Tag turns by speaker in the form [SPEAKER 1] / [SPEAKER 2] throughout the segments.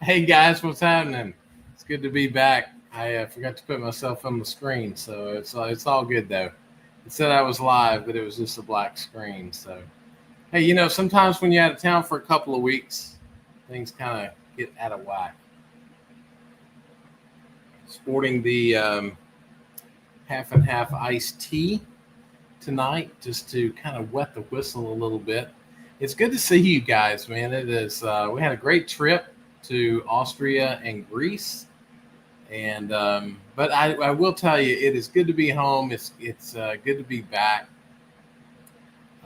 [SPEAKER 1] Hey guys, what's happening? It's good to be back. I forgot to put myself on the screen, so it's all good though. It said I was live, but it was just a black screen. So hey, sometimes when you're out of town for a couple of weeks, things kind of get out of whack. Sporting the half and half iced tea tonight, just to kind of wet the whistle a little bit. It's good to see you guys, man. It is. We had a great trip to Austria and Greece. And but I will tell you, it is good to be home. It's good to be back.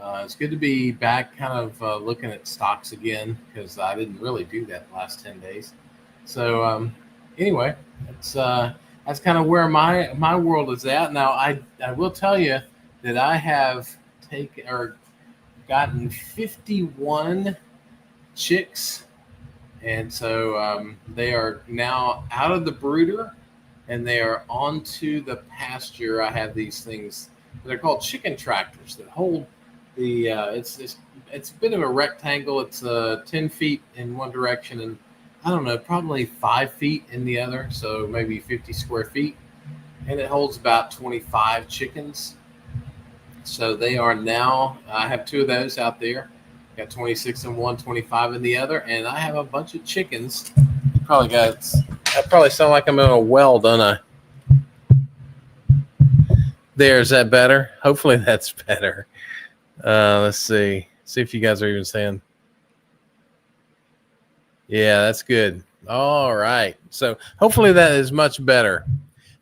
[SPEAKER 1] It's good to be back, kind of looking at stocks again because I didn't really do that the last 10 days. So anyway, that's kind of where my world is at now. I will tell you that I have taken or gotten 51 chicks, and so they are now out of the brooder and they are onto the pasture. I have these things. They're called chicken tractors that hold the. It's a bit of a rectangle. It's 10 feet in one direction and I don't know, probably 5 feet in the other. So maybe 50 square feet, and it holds about 25 chickens. So they are now. I have two of those out there. Got 26 in one, 25 in the other, and I have a bunch of chickens. I probably sound like I'm in a well, don't I? There, is that better? Hopefully that's better. Let's see. See if you guys are even saying. Yeah, that's good. All right. So hopefully that is much better.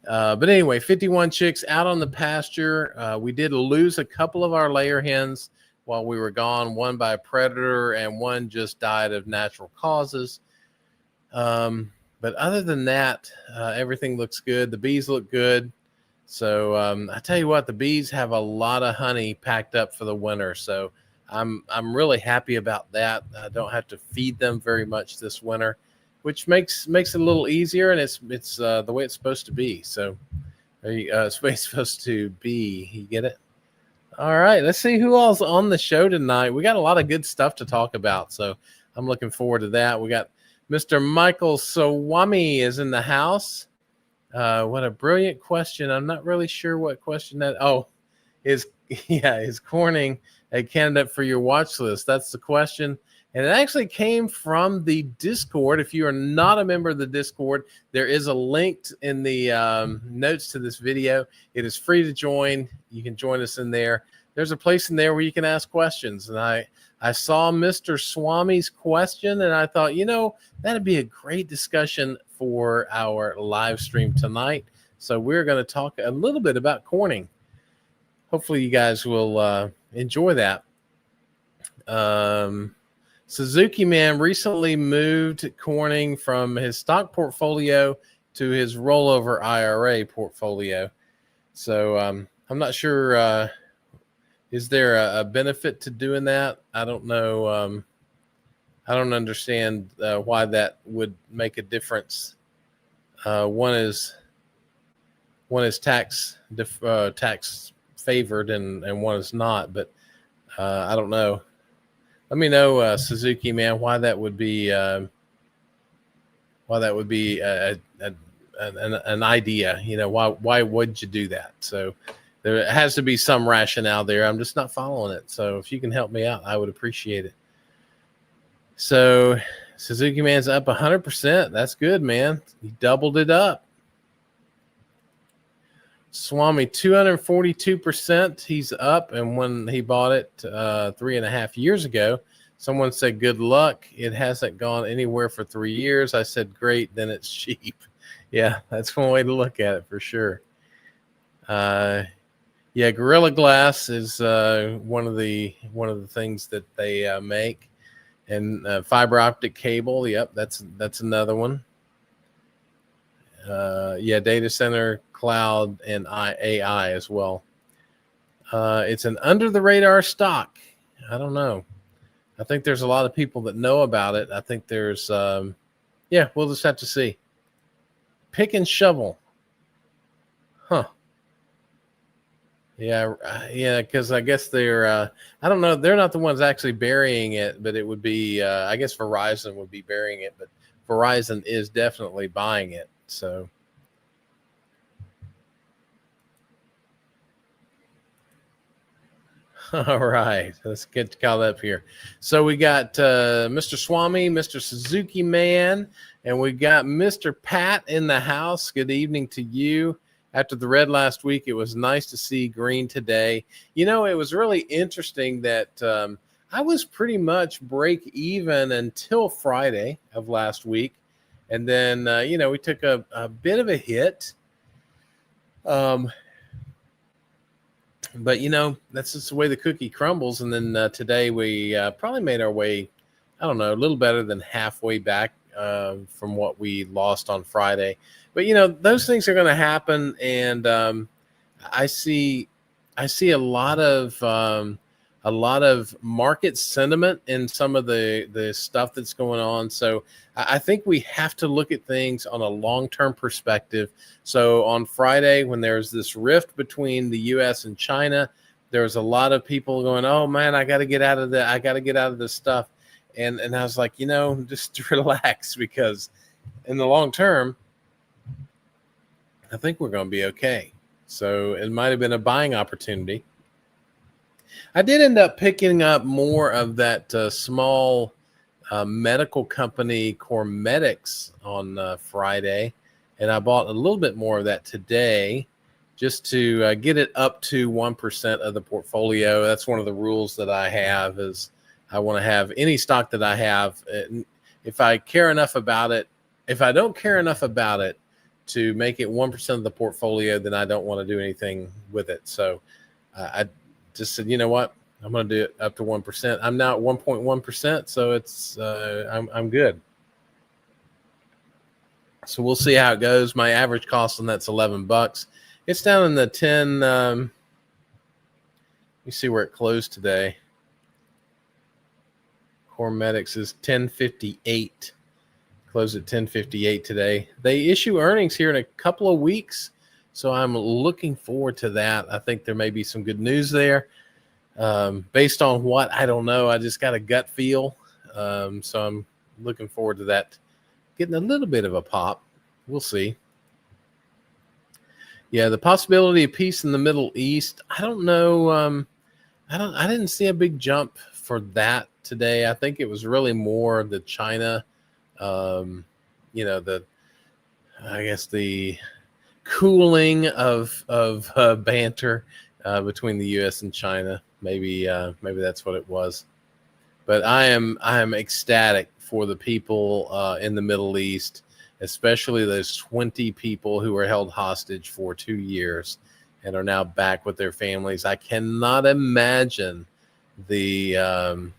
[SPEAKER 1] But anyway, 51 chicks out on the pasture. We did lose a couple of our layer hens while we were gone, one by a predator and one just died of natural causes. But other than that, everything looks good. The bees look good. So I tell you what, the bees have a lot of honey packed up for the winter. So I'm really happy about that. I don't have to feed them very much this winter, which makes it a little easier, and it's the way it's supposed to be. So it's the way it's supposed to be. You get it? All right, let's see who all's on the show tonight. We got a lot of good stuff to talk about, so I'm looking forward to that. We got Mr. Michael Swami is in the house. What a brilliant question. I'm not really sure what question that. Oh, is Corning a candidate for your watch list? That's the question. And it actually came from the Discord. If you are not a member of the Discord, there is a link in the notes to this video. It is free to join. You can join us in there. There's a place in there where you can ask questions. And I saw Mr. Swami's question, and I thought, that'd be a great discussion for our live stream tonight. So we're going to talk a little bit about Corning. Hopefully you guys will enjoy that. Suzuki Man recently moved Corning from his stock portfolio to his rollover IRA portfolio. So I'm not sure. Is there a benefit to doing that? I don't know. I don't understand why that would make a difference. One is tax favored and one is not, but I don't know. Let me know, Suzuki Man, why that would be an idea. Why would you do that? So there has to be some rationale there. I'm just not following it. So if you can help me out, I would appreciate it. So Suzuki Man's up 100%. That's good, man. He doubled it up. Swami 242%. He's up, and when he bought it 3.5 years ago, someone said good luck. It hasn't gone anywhere for 3 years. I said great, then it's cheap. Yeah, that's one way to look at it for sure. Gorilla Glass is one of the things that they make, and fiber optic cable. Yep, that's another one. Data center, cloud, and AI as well. It's an under the radar stock. I don't know. I think there's a lot of people that know about it. I think there's, we'll just have to see. Pick and shovel. Huh. Yeah, because I guess they're, I don't know, they're not the ones actually burying it, but it would be, I guess Verizon would be burying it, but Verizon is definitely buying it. So, all right, let's get caught up here. So we got Mr. Swami, Mr. Suzuki Man, and we got Mr. Pat in the house. Good evening to you. After the red last week, it was nice to see green today. You know, it was really interesting that I was pretty much break even until Friday of last week. And then, we took a bit of a hit. But that's just the way the cookie crumbles. And then today we probably made our way, I don't know, a little better than halfway back from what we lost on Friday. But those things are going to happen, and I see a lot of market sentiment in some of the stuff that's going on. So I think we have to look at things on a long-term perspective. So on Friday, when there's this rift between the U.S. and China, there was a lot of people going, "Oh man, I got to get out of that. I got to get out of this stuff." And I was like, just relax, because in the long term, I think we're going to be okay. So it might have been a buying opportunity. I did end up picking up more of that small medical company Cormedics on Friday, and I bought a little bit more of that today just to get it up to 1% of the portfolio. That's one of the rules that I have, is I want to have any stock that I have. If I care enough about it, if I don't care enough about it to make it 1% of the portfolio, then I don't want to do anything with it. So I just said, you know what, I'm going to do it up to 1%. I'm now at 1.1%, so it's I'm good. So we'll see how it goes. My average cost on that's $11. It's down in the 10. Let me see where it closed today. Cormedics is 1058. Closed at 1058 today. They issue earnings here in a couple of weeks, so I'm looking forward to that. I think there may be some good news there. Based on what, I don't know. I just got a gut feel. So I'm looking forward to that getting a little bit of a pop. We'll see. Yeah, the possibility of peace in the Middle East. I don't know. I didn't see a big jump for that today. I think it was really more the China, the cooling of banter between the U.S. and China. Maybe that's what it was. But I am ecstatic for the people in the Middle East, especially those 20 people who were held hostage for 2 years and are now back with their families. I cannot imagine the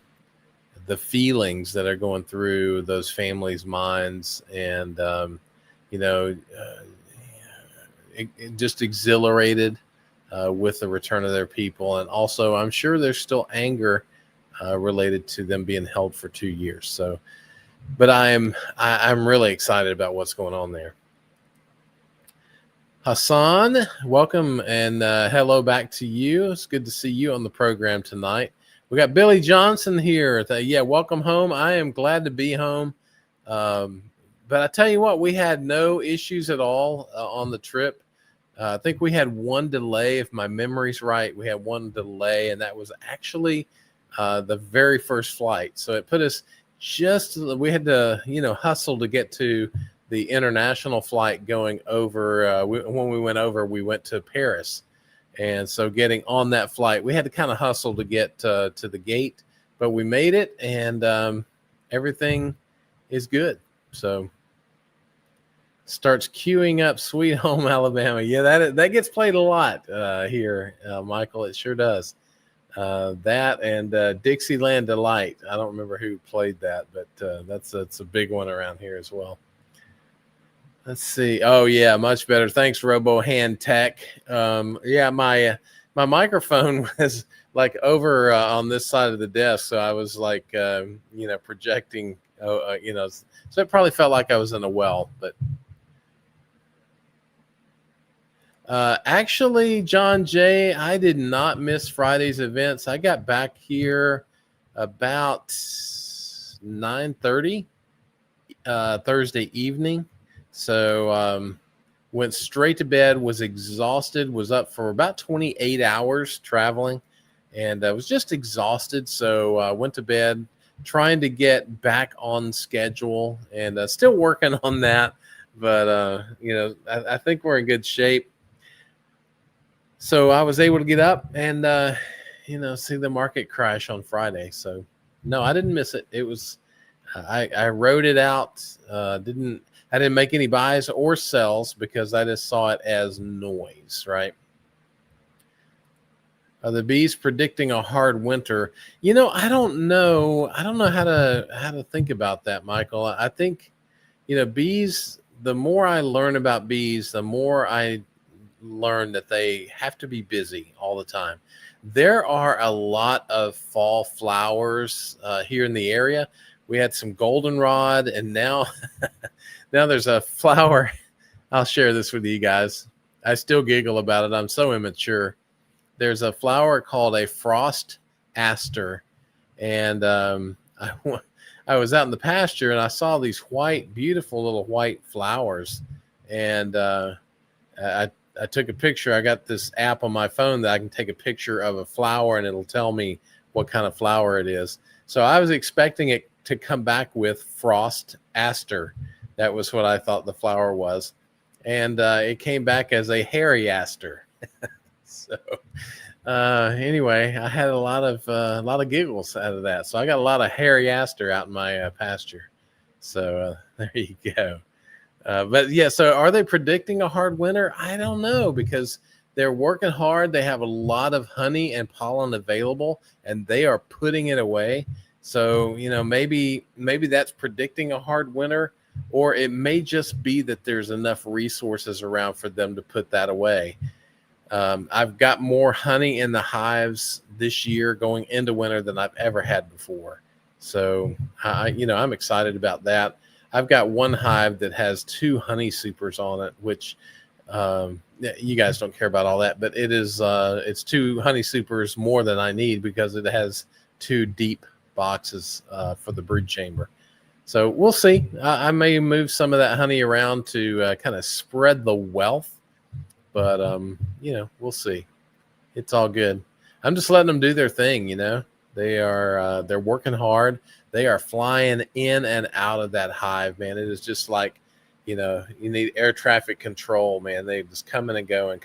[SPEAKER 1] feelings that are going through those families' minds, and just exhilarated with the return of their people. And also, I'm sure there's still anger related to them being held for 2 years. So, but I'm really excited about what's going on there. Hassan, welcome, and hello back to you. It's good to see you on the program tonight. We got Billy Johnson here. Yeah, welcome home. I am glad to be home. But I tell you what, we had no issues at all on the trip. I think we had one delay, if my memory's right. We had one delay, and that was actually the very first flight. So it put us we had to, hustle to get to the international flight going over. When we went over, we went to Paris. And so getting on that flight, we had to kind of hustle to get to the gate, but we made it, and everything is good. So starts queuing up Sweet Home Alabama. Yeah, that gets played a lot here, Michael. It sure does. That and Dixieland Delight. I don't remember who played that, but that's a big one around here as well. Let's see. Oh yeah, much better. Thanks, Robo Hand Tech. Yeah, my microphone was like over on this side of the desk, so I was like, projecting. So it probably felt like I was in a well. But actually, John Jay, I did not miss Friday's events. I got back here about 9:30. Thursday evening. So went straight to bed, was exhausted, was up for about 28 hours traveling, and was just exhausted. So went to bed, trying to get back on schedule, and still working on that. But I think we're in good shape. So I was able to get up and see the market crash on Friday. So no, I didn't miss it. It was I wrote it out. I didn't make any buys or sells because I just saw it as noise, right? Are the bees predicting a hard winter? I don't know. I don't know how to think about that, Michael. I think, bees, the more I learn about bees, the more I learn that they have to be busy all the time. There are a lot of fall flowers here in the area. We had some goldenrod, and now there's a flower. I'll share this with you guys. I still giggle about it. I'm so immature. There's a flower called a frost aster, and I was out in the pasture and I saw these beautiful little white flowers, and I took a picture. I got this app on my phone that I can take a picture of a flower and it'll tell me what kind of flower it is. So I was expecting it to come back with frost aster. That was what I thought the flower was. And it came back as a hairy aster. So anyway, I had a lot of giggles out of that. So I got a lot of hairy aster out in my pasture. So there you go. But yeah, so are they predicting a hard winter? I don't know, because they're working hard. They have a lot of honey and pollen available, and they are putting it away. So, maybe that's predicting a hard winter, or it may just be that there's enough resources around for them to put that away. I've got more honey in the hives this year going into winter than I've ever had before. So, I'm excited about that. I've got one hive that has 2 honey supers on it, which you guys don't care about all that, but it's 2 honey supers more than I need because it has 2 deep boxes for the brood chamber. So we'll see. I may move some of that honey around to kind of spread the wealth, but we'll see. It's all good. I'm just letting them do their thing. They're working hard. They are flying in and out of that hive, man. It is just like, you need air traffic control, man. They just coming and going.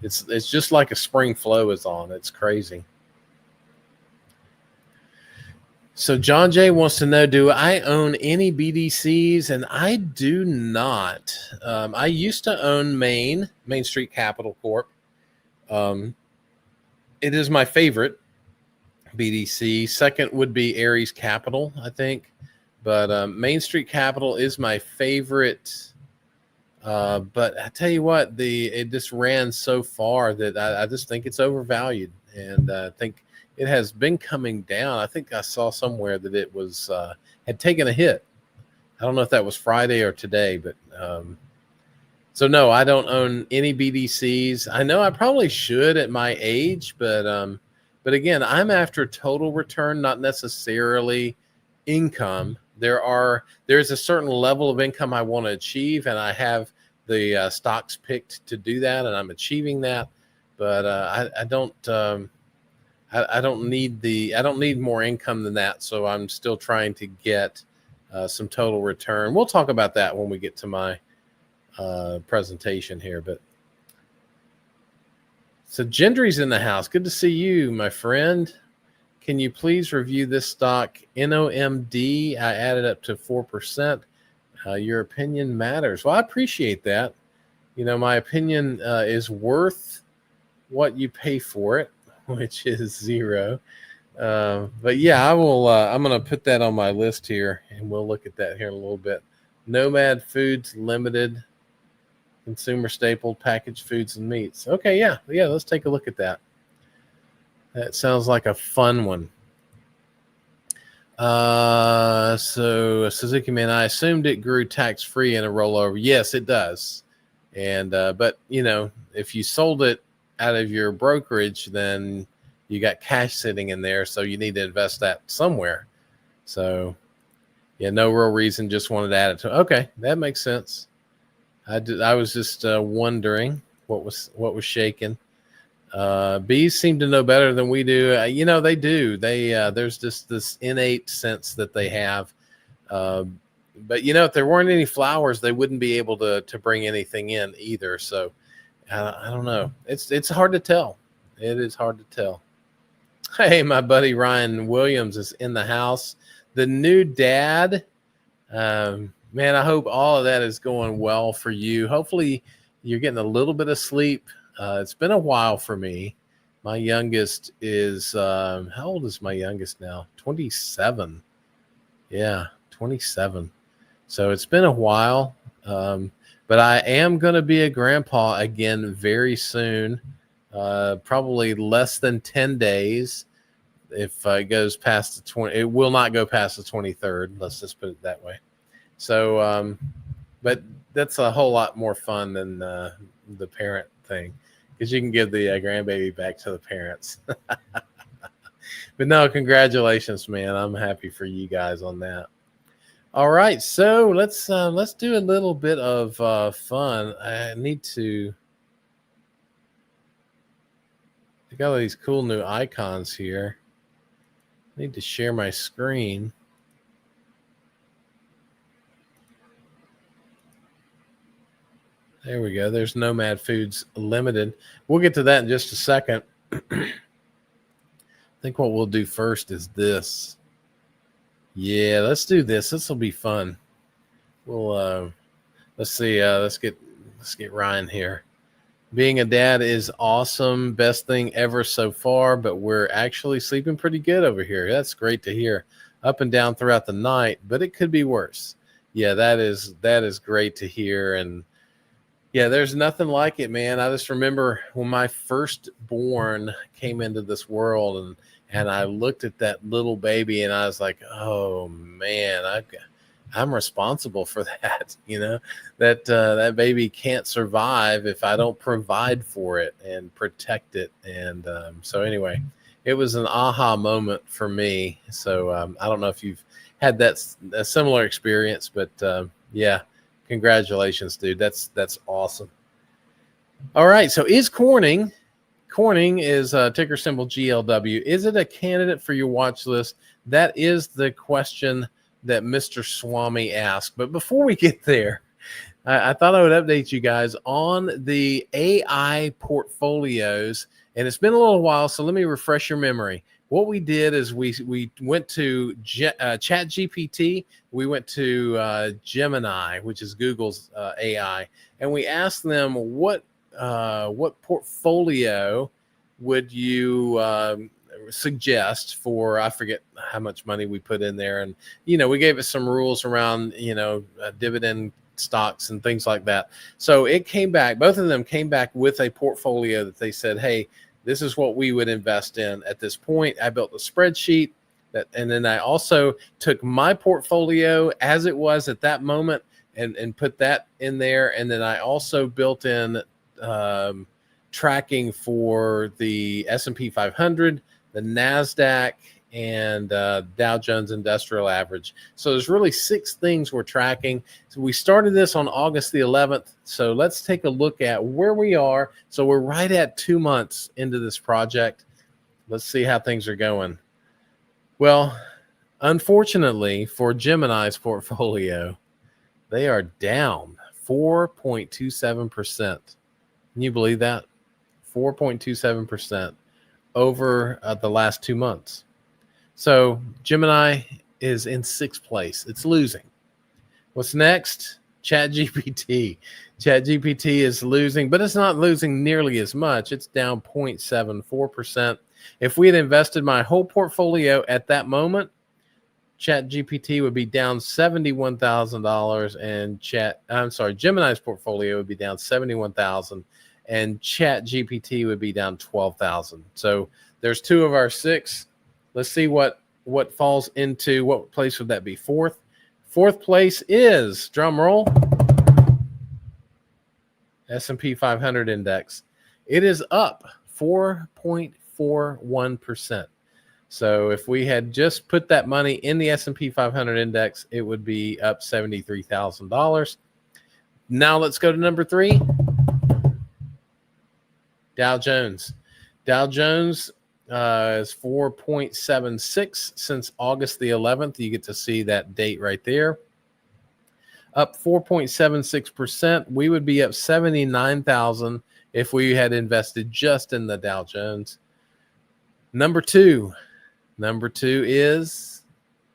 [SPEAKER 1] It's just like a spring flow is on. It's crazy. So John Jay wants to know, do I own any BDCs? And I do not. I used to own Main Street Capital Corp. It is my favorite BDC. Second would be Ares Capital, I think. But Main Street Capital is my favorite. But I tell you what, it just ran so far that I just think it's overvalued. And I think it has been coming down. I think I saw somewhere that it was had taken a hit. I don't know if that was Friday or today, but so no, I don't own any BDCs. I know I probably should at my age, but again, I'm after total return, not necessarily income. There's a certain level of income I want to achieve, and I have the stocks picked to do that, and I'm achieving that. But I don't need more income than that. So I'm still trying to get some total return. We'll talk about that when we get to my presentation here. But so Gendry's in the house. Good to see you, my friend. Can you please review this stock, NOMD? I added up to 4%. Your opinion matters. Well, I appreciate that. My opinion is worth what you pay for it, which is 0. But yeah, I will. I'm going to put that on my list here, and we'll look at that here in a little bit. Nomad Foods Limited, consumer staple, packaged foods and meats. Okay, yeah. Let's take a look at that. That sounds like a fun one. So Suzuki Man, I assumed it grew tax-free in a rollover. Yes, it does. And but if you sold it out of your brokerage, then you got cash sitting in there, so you need to invest that somewhere. So Yeah, no real reason. Just wanted to add it to. Okay, that makes sense. I was just wondering what was shaking. Bees seem to know better than we do. They do. There's just this innate sense that they have. But if there weren't any flowers, they wouldn't be able to bring anything in either. So I don't know. It's hard to tell. It is hard to tell. Hey, my buddy Ryan Williams is in the house. The new dad. Man, I hope all of that is going well for you. Hopefully, you're getting a little bit of sleep. It's been a while for me. My youngest is how old is my youngest now? 27. Yeah, 27. So it's been a while. But I am going to be a grandpa again very soon. Probably less than 10 days. If it goes past the 20, it will not go past the 23rd. Let's just put it that way. So, but that's a whole lot more fun than the parent thing, because you can give the grandbaby back to the parents. But no, congratulations, man. I'm happy for you guys on that. All right, so let's do a little bit of fun. I got all these cool new icons here. I need to share my screen. There we go. There's Nomad Foods Limited. We'll get to that in just a second. I think what we'll do first is this. Yeah, let's do this. This will be fun. We'll let's see. Let's get Ryan here. Being a dad is awesome. Best thing ever so far, but we're actually sleeping pretty good over here. That's great to hear. Up and down throughout the night, but it could be worse. Yeah, that is great to hear. And yeah, there's nothing like it, man. I just remember when my firstborn came into this world, and I looked at that little baby, and I was like, oh man, I'm responsible for that. That baby can't survive if I don't provide for it and protect it. And so anyway, it was an aha moment for me. So I don't know if you've had a similar experience, but yeah, congratulations, dude. That's awesome. All right. So is Corning is ticker symbol GLW. Is it a candidate for your watch list? That is the question that Mr. Swami asked. But before we get there, I thought I would update you guys on the AI portfolios. And it's been a little while, so let me refresh your memory. What we did is we went to ChatGPT, we went to Gemini, which is Google's AI, and we asked them what portfolio would you suggest for, I forget how much money we put in there, and we gave it some rules around dividend stocks and things like that. So it came back, both of them came back with a portfolio that they said, hey, this is what we would invest in at this point. I built a spreadsheet and then I also took my portfolio as it was at that moment and put that in there. And then I also built in tracking for the S&P 500, the NASDAQ, and Dow Jones Industrial Average. So there's really 6 things we're tracking. So we started this on August the 11th. So let's take a look at where we are. So we're right at 2 months into this project. Let's see how things are going. Well, unfortunately for Gemini's portfolio, they are down 4.27%. Can you believe that? 4.27% over the last 2 months. So Gemini is in 6th place. It's losing. What's next? ChatGPT. ChatGPT is losing, but it's not losing nearly as much. It's down 0.74%. If we had invested my whole portfolio at that moment, ChatGPT would be down $71,000, and Gemini's portfolio would be down $71,000, and ChatGPT would be down $12,000. So there's 2 of our 6. Let's see what falls into what place would that be? 4th. 4th place is, drum roll, S&P 500 index. It is up 4.41%. So if we had just put that money in the S&P 500 index, it would be up $73,000. Now let's go to number 3, Dow Jones. Dow Jones is 4.76 since August the 11th. You get to see that date right there. Up 4.76%. We would be up 79,000 if we had invested just in the Dow Jones. Number two is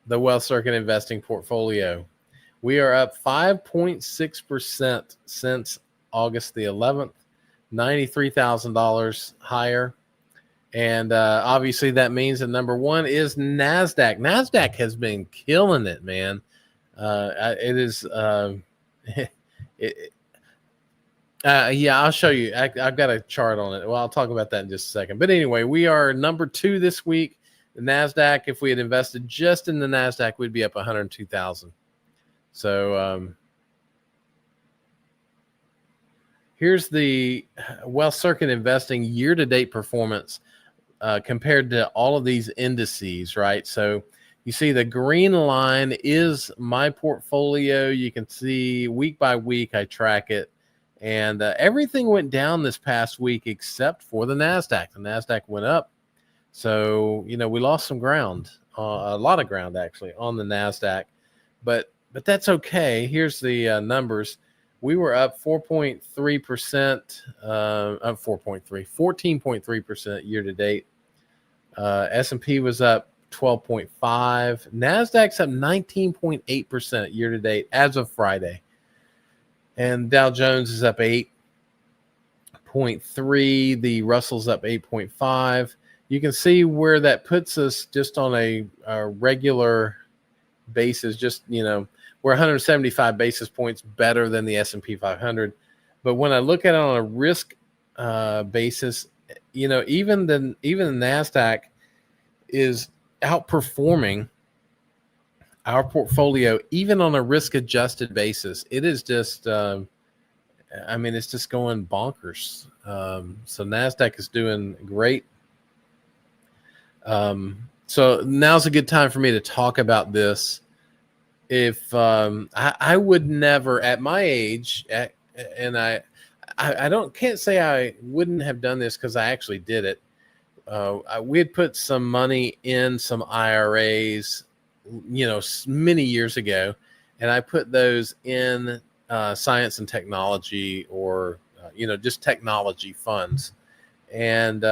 [SPEAKER 1] the Wealth Circuit investing portfolio. We are up 5.6% since August the 11th, $93,000 higher. And obviously that means that number 1 is NASDAQ. NASDAQ has been killing it, man. It is, yeah, I'll show you. I've got a chart on it. Well, I'll talk about that in just a second. But anyway, we are number 2 this week. The NASDAQ, if we had invested just in the NASDAQ, we'd be up 102,000. So here's the Wealth Circuit investing year-to-date performance compared to all of these indices, right? So you see the green line is my portfolio. You can see week by week I track it. And everything went down this past week except for the NASDAQ. The NASDAQ went up. So, we lost some ground, a lot of ground actually on the NASDAQ. But that's okay. Here's the numbers. We were up 4.3%, up 14.3% year to date. S&P was up 12.5. NASDAQ's up 19.8% year to date as of Friday. And Dow Jones is up 8.3. The Russell's up 8.5. You can see where that puts us just on a regular basis. Just, we're 175 basis points better than the S&P 500. But when I look at it on a risk basis, even the NASDAQ is outperforming our portfolio, even on a risk-adjusted basis. It is just, it's just going bonkers. So NASDAQ is doing great. So now's a good time for me to talk about this. If I would never, at my age, and I can't say I wouldn't have done this because I actually did it. We had put some money in some IRAs, many years ago, and I put those in science and technology, or just technology funds, and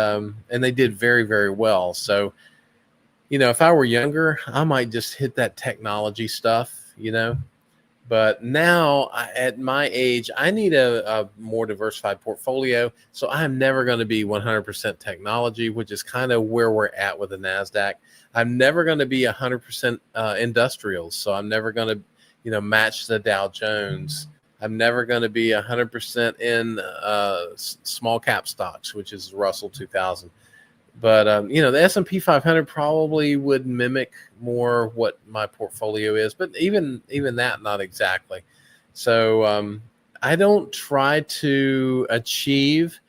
[SPEAKER 1] they did very, very well. So, if I were younger, I might just hit that technology stuff, But now, at my age, I need a more diversified portfolio. So I'm never going to be 100% technology, which is kind of where we're at with the NASDAQ. I'm never going to be 100% industrials. So I'm never going to, match the Dow Jones. I'm never going to be 100% in small cap stocks, which is Russell 2000. But, the S&P 500 probably would mimic more what my portfolio is, but even that, not exactly. So I don't try to achieve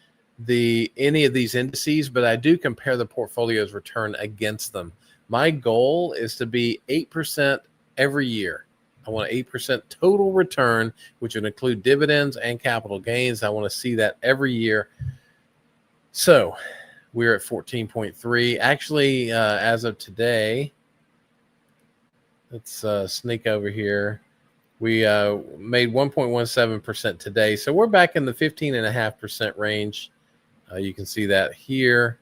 [SPEAKER 1] any of these indices, but I do compare the portfolio's return against them. My goal is to be 8% every year. I want 8% total return, which would include dividends and capital gains. I want to see that every year. So we're at 14.3. Actually, as of today, let's sneak over here. We made 1.17% today. So we're back in the 15.5% range. You can see that here.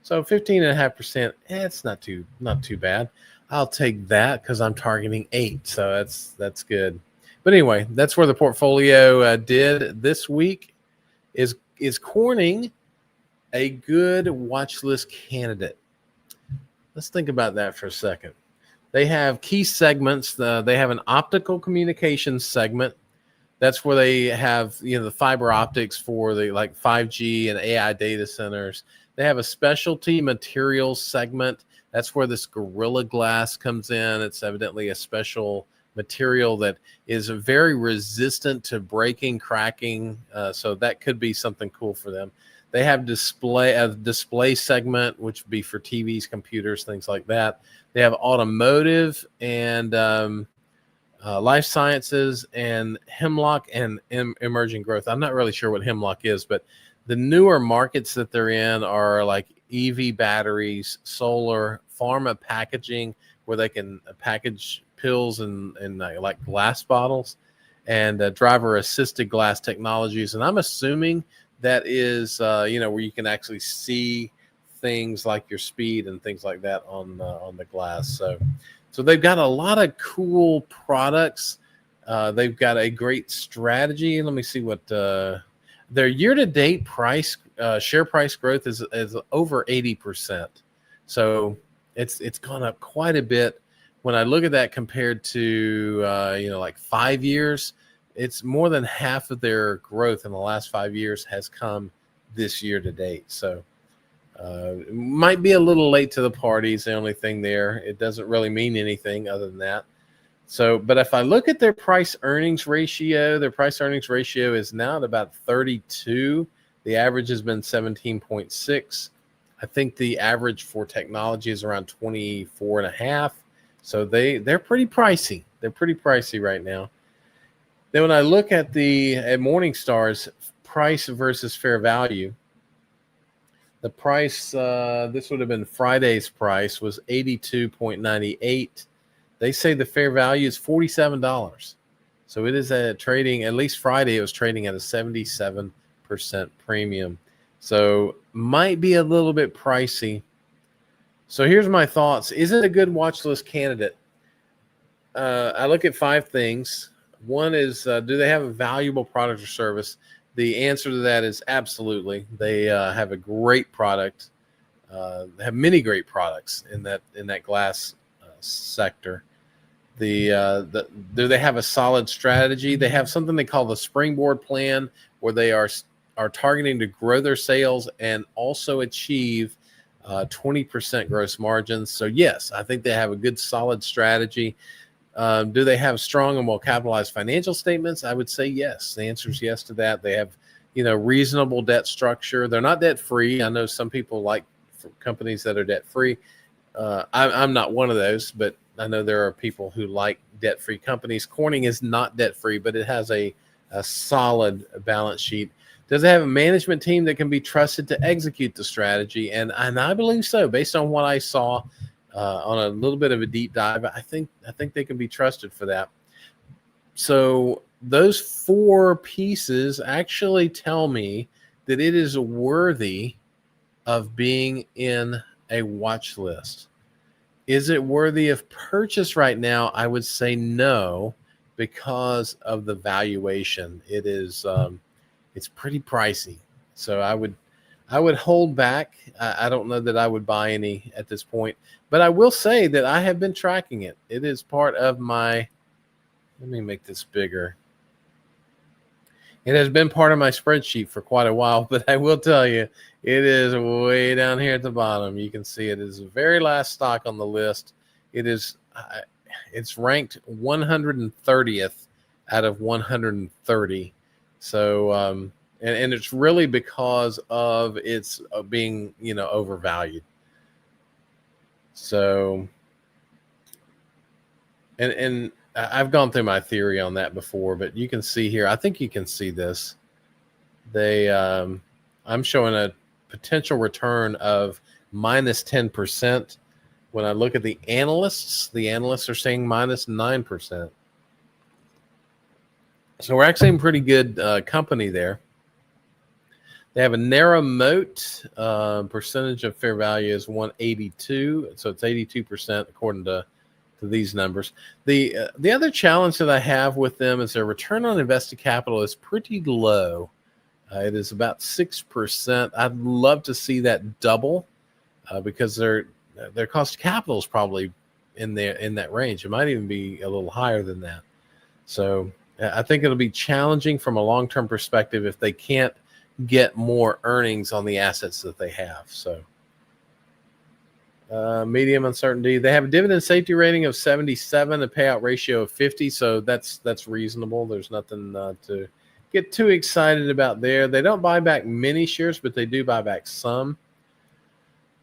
[SPEAKER 1] So 15.5%, it's not too bad. I'll take that because I'm targeting 8. So that's good. But anyway, that's where the portfolio did this week. Is Corning a good watch list candidate? Let's think about that for a second. They have key segments. They have an optical communications segment. That's where they have, the fiber optics for the 5G and AI data centers. They have a specialty materials segment. That's where this Gorilla Glass comes in. It's evidently a special material that is very resistant to breaking, cracking. So that could be something cool for them. They have a display segment, which would be for TVs, computers, things like that. They have automotive and life sciences and Hemlock and emerging growth. I'm not really sure what Hemlock is, but the newer markets that they're in are like EV batteries, solar, pharma packaging, where they can package pills in like glass bottles, and driver assisted glass technologies. And I'm assuming that is where you can actually see things like your speed and things like that on the glass. So they've got a lot of cool products. They've got a great strategy. Let me see what their year-to-date share price growth is over 80%. So it's gone up quite a bit. When I look at that compared to like 5 years, it's more than half of their growth in the last 5 years has come this year to date. So it might be a little late to the party is the only thing there. It doesn't really mean anything other than that. So, but if I look at their price earnings ratio is now at about 32. The average has been 17.6. I think the average for technology is around 24.5. So they're pretty pricey. They're pretty pricey right now. Then when I look at Morningstar's price versus fair value, the price, this would have been Friday's price, was 82.98. They say the fair value is $47. So it is trading, at least Friday, it was trading at a 77% premium. So might be a little bit pricey. So here's my thoughts. Is it a good watch list candidate? I look at 5 things. One is, do they have a valuable product or service? The answer to that is absolutely. They have a great product. They have many great products in that glass sector. Do they have a solid strategy? They have something they call the Springboard Plan, where they are targeting to grow their sales and also achieve 20% gross margins. So yes, I think they have a good solid strategy. Do they have strong and well-capitalized financial statements? I would say yes. The answer is yes to that. They have, reasonable debt structure. They're not debt-free. I know some people like companies that are debt-free. I'm not one of those, but I know there are people who like debt-free companies. Corning is not debt-free, but it has a solid balance sheet. Does it have a management team that can be trusted to execute the strategy? And I believe so, based on what I saw on a little bit of a deep dive. I think they can be trusted for that. So those 4 pieces actually tell me that it is worthy of being in a watch list. Is it worthy of purchase right now? I would say no, because of the valuation. It is it's pretty pricey. So I would hold back. I don't know that I would buy any at this point, but I will say that I have been tracking it. It is part of my, let me make this bigger. It has been part of my spreadsheet for quite a while, but I will tell you, it is way down here at the bottom. You can see it is the very last stock on the list. It's ranked 130th out of 130. So, and it's really because of its being, overvalued. So, and I've gone through my theory on that before, but you can see here, I think you can see this. I'm showing a potential return of minus 10%. When I look at the analysts are saying minus 9%. So we're actually in pretty good company there. They have a narrow moat. Percentage of fair value is 182. So it's 82% according to these numbers. The other challenge that I have with them is their return on invested capital is pretty low. It is about 6%. I'd love to see that double because their cost of capital is probably in that range. It might even be a little higher than that. So I think it'll be challenging from a long-term perspective if they can't get more earnings on the assets that they have. So medium uncertainty. They have a dividend safety rating of 77, a payout ratio of 50. So that's reasonable. There's nothing to get too excited about there. They don't buy back many shares, but they do buy back some.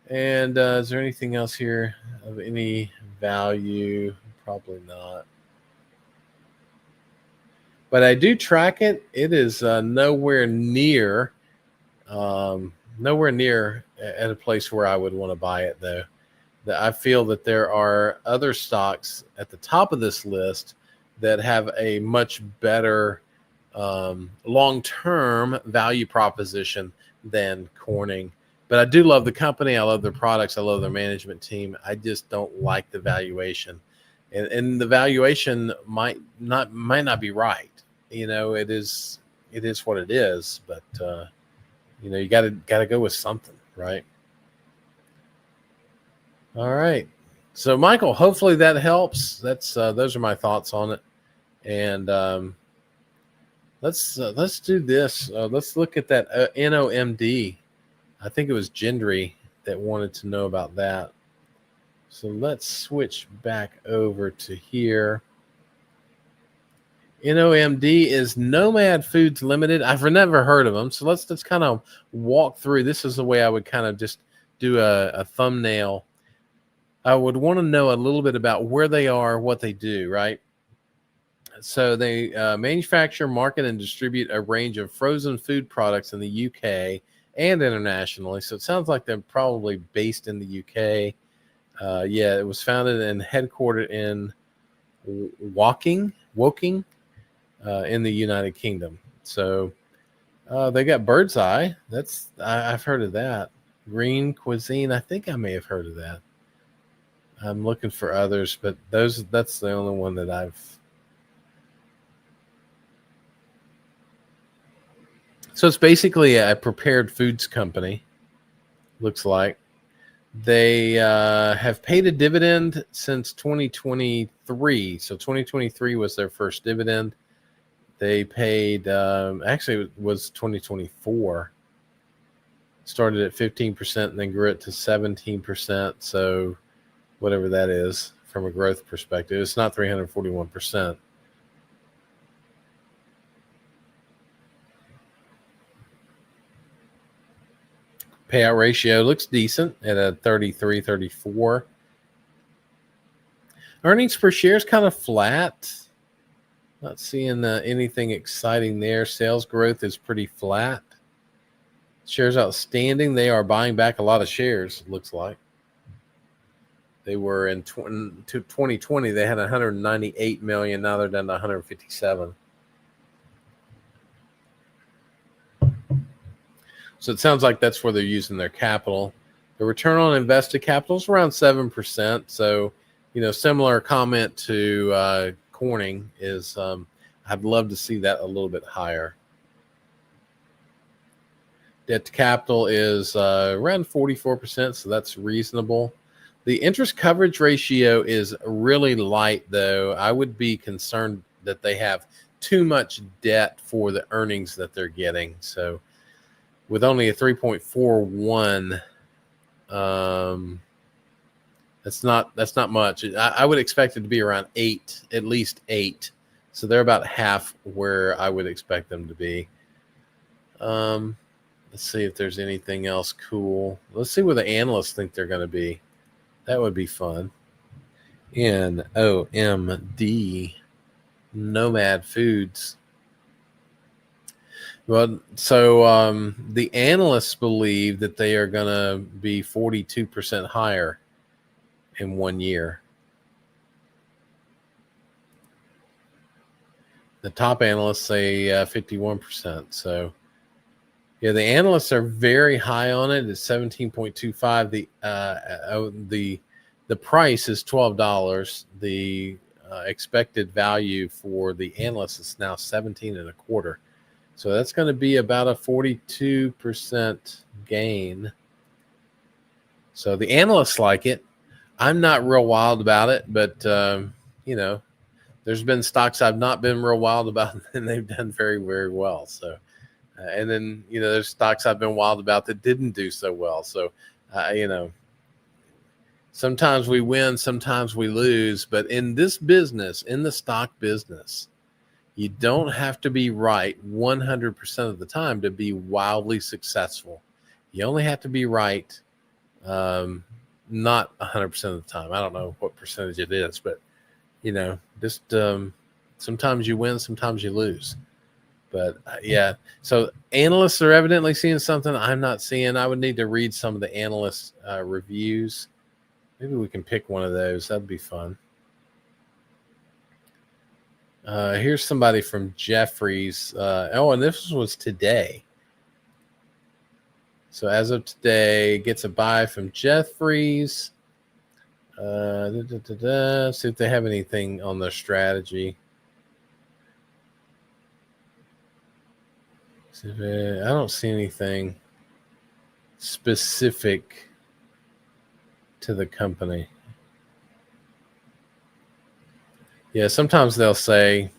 [SPEAKER 1] And is there anything else here of any value? Probably not. But I do track it. It is nowhere near at a place where I would want to buy it, though. I feel that there are other stocks at the top of this list that have a much better long-term value proposition than Corning. But I do love the company. I love their products. I love their management team. I just don't like the valuation, and the valuation might not be right. It is what it is. But you got to go with something, right? All right. So, Michael, hopefully that helps. Those are my thoughts on it. And let's do this. Let's look at that NOMD. I think it was Gendry that wanted to know about that. So let's switch back over to here. NOMD is Nomad Foods Limited. I've never heard of them. So let's kind of walk through. This is the way I would kind of just do a thumbnail. I would want to know a little bit about where they are, what they do, right? So they manufacture, market, and distribute a range of frozen food products in the UK and internationally. So it sounds like they're probably based in the UK. Yeah, it was founded and headquartered in Woking in the United Kingdom. So they got Bird's Eye. I've heard of that. Green Cuisine. I think I may have heard of that. I'm looking for others, but that's the only one that I've. So it's basically a prepared foods company, looks like. They have paid a dividend since 2023. So 2023 was their first dividend. They paid, actually it was 2024. Started at 15% and then grew it to 17%. So whatever that is from a growth perspective, it's not 341%. Payout ratio looks decent at a 33, 34. Earnings per share is kind of flat. Not seeing anything exciting there. Sales growth is pretty flat. Shares outstanding, they are buying back a lot of shares, it looks like. They were in 2020, they had 198 million. Now they're down to 157. So it sounds like that's where they're using their capital. The return on invested capital is around 7%. So, similar comment to Corning is I'd love to see that a little bit higher. Debt to capital is around 44%, so that's reasonable. The interest coverage ratio is really light, though. I would be concerned that they have too much debt for the earnings that they're getting. So with only a 3.41, that's not much. I would expect it to be around 8, at least 8. So they're about half where I would expect them to be. Let's see if there's anything else cool. Let's see where the analysts think they're going to be. That would be fun. NOMD, Nomad Foods. Well, so the analysts believe that they are going to be 42% higher in 1 year. The top analysts say 51%. So, yeah, the analysts are very high on it. It's 17.25. The price is $12. The expected value for the analysts is now 17.25. So that's going to be about a 42% gain. So the analysts like it. I'm not real wild about it, but there's been stocks I've not been real wild about, and they've done very, very well. So, and then there's stocks I've been wild about that didn't do so well. So, sometimes we win, sometimes we lose. But in this business, in the stock business, You don't have to be right 100% of the time to be wildly successful. You only have to be right not 100% of the time. I don't know what percentage it is, but just sometimes you win, sometimes you lose. But yeah, so analysts are evidently seeing something I'm not seeing. I would need to read some of the analyst reviews. Maybe we can pick one of those. That'd be fun. Here's somebody from Jeffries. And this was today. So as of today, gets a buy from Jeffries. See if they have anything on their strategy. I don't see anything specific to the company. Yeah, sometimes they'll say,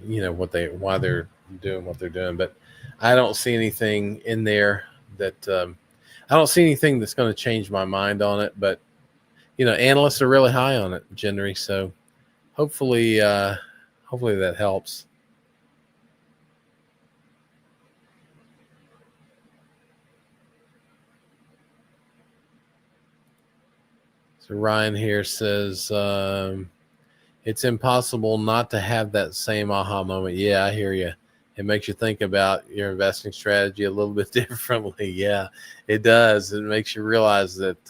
[SPEAKER 1] why they're doing what they're doing, but I don't see anything in there that I don't see anything that's going to change my mind on it. But analysts are really high on it, Genry. So hopefully that helps. So Ryan here says it's impossible not to have that same aha moment. Yeah, I hear you. It makes you think about your investing strategy a little bit differently. Yeah, it does. It makes you realize that,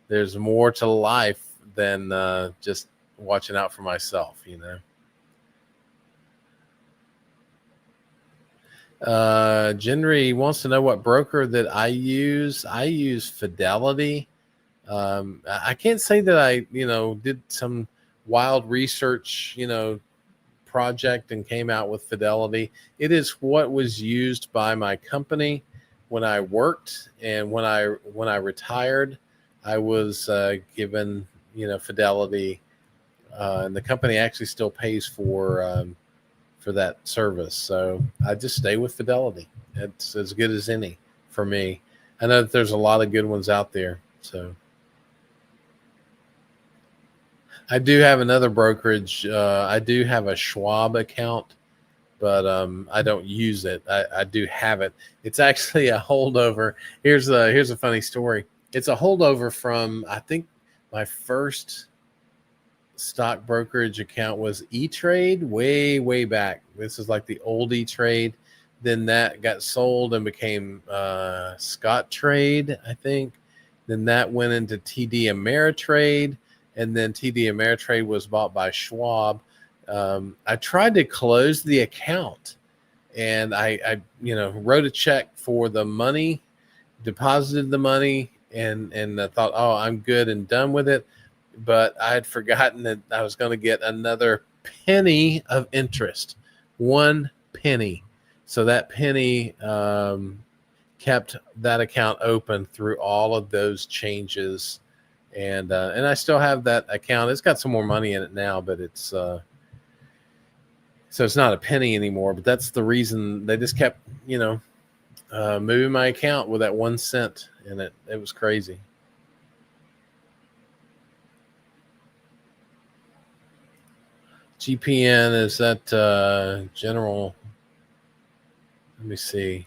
[SPEAKER 1] there's more to life than just watching out for myself, Genry wants to know what broker that I use. I use Fidelity. I can't say that I, did some wild research, project and came out with Fidelity. It is what was used by my company when I worked, and when I retired, I was given Fidelity, and the company actually still pays for that service. So I just stay with Fidelity. It's as good as any for me. I know that there's a lot of good ones out there. So I do have another brokerage. I do have a Schwab account, but I don't use it. I do have it. It's actually a holdover. Here's a funny story. It's a holdover from, I think, my first stock brokerage account was E-Trade way back. This is like the old E-Trade. Then that got sold and became Scott Trade, I think. Then that went into TD Ameritrade, and then TD Ameritrade was bought by Schwab. I tried to close the account, and I wrote a check for the money, deposited the money, and I thought, oh, I'm good and done with it. But I had forgotten that I was going to get another penny of interest, 1 penny. So that penny kept that account open through all of those changes, and I still have that account. It's got some more money in it now, but it's so it's not a penny anymore. But that's the reason they just kept moving my account with that 1 cent in it. It was crazy. GPN, is that general? Let me see.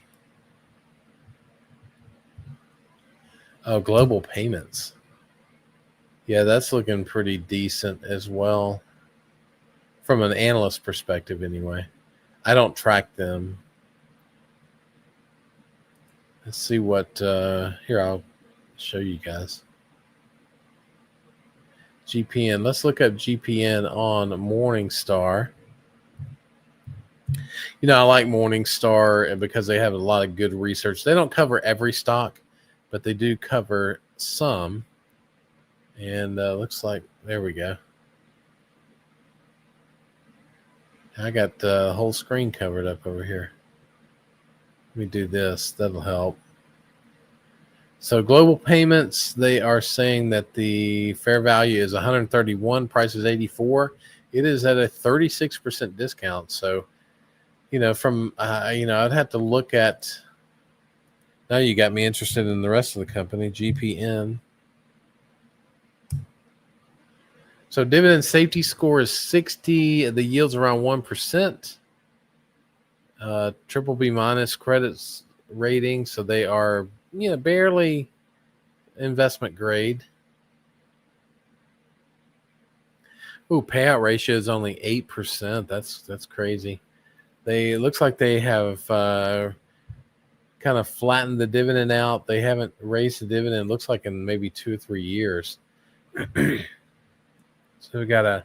[SPEAKER 1] Oh, global payments. Yeah, that's looking pretty decent as well. From an analyst perspective, anyway. I don't track them. Let's see what, here, I'll show you guys. GPN. Let's look up GPN on Morningstar. I like Morningstar because they have a lot of good research. They don't cover every stock, but they do cover some. And looks like, there we go. I got the whole screen covered up over here. Let me do this. That'll help. So global payments, they are saying that the fair value is 131, price is 84. It is at a 36% discount. So, from, I'd have to look at, now you got me interested in the rest of the company, GPN. So dividend safety score is 60. The yield's around 1%. Triple B minus credits rating, so they are barely investment grade. Ooh, payout ratio is only 8%. That's crazy. It looks like they have kind of flattened the dividend out. They haven't raised the dividend, looks like, in maybe 2 or 3 years. So we got a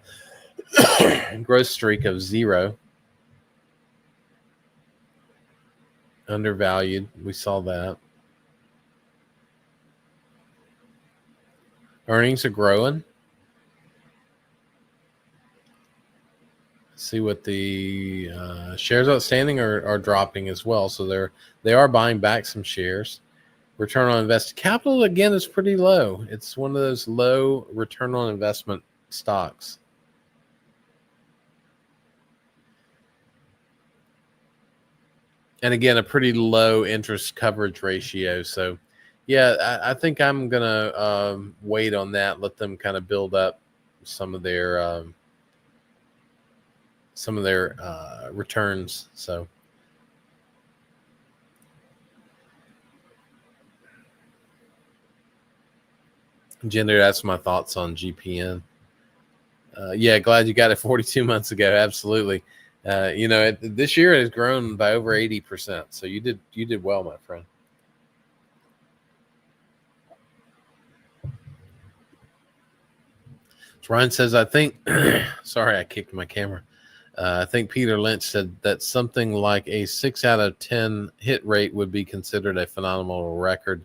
[SPEAKER 1] growth streak of 0. Undervalued. We saw that. Earnings are growing. See what the shares outstanding are dropping as well. So they are buying back some shares. Return on invested capital, again, is pretty low. It's one of those low return on investment stocks. And again, a pretty low interest coverage ratio. So yeah, I think I'm going to wait on that, let them kind of build up some of their returns. So Gender, that's my thoughts on GPN. Yeah, glad you got it 42 months ago. Absolutely. This year it has grown by over 80%. So you did well, my friend. So Ryan says, I think, sorry, I kicked my camera. I think Peter Lynch said that something like a 6 out of 10 hit rate would be considered a phenomenal record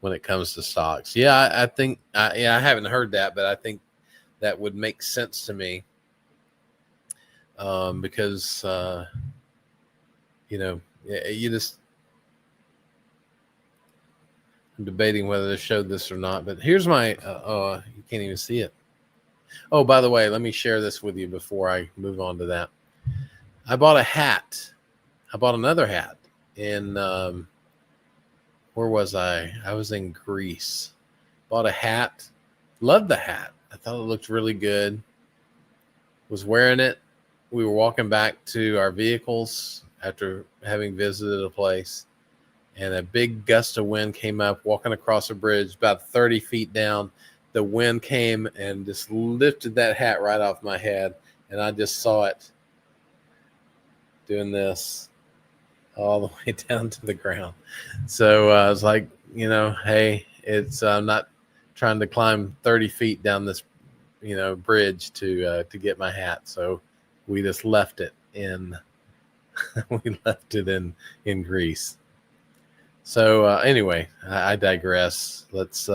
[SPEAKER 1] when it comes to stocks. Yeah, I think, I haven't heard that, but I think that would make sense to me. Because, you just, I'm debating whether to show this or not, but here's my, you can't even see it. Oh, by the way, let me share this with you before I move on to that. I bought a hat. I bought another hat in, where was I? I was in Greece. Bought a hat. Loved the hat. I thought it looked really good. Was wearing it. We were walking back to our vehicles after having visited a place, and a big gust of wind came up, walking across a bridge about 30 feet down. The wind came and just lifted that hat right off my head, and I just saw it doing this all the way down to the ground. So I was like, hey, it's not trying to climb 30 feet down this, bridge to get my hat. So we just left it in Greece. So anyway, I digress. Let's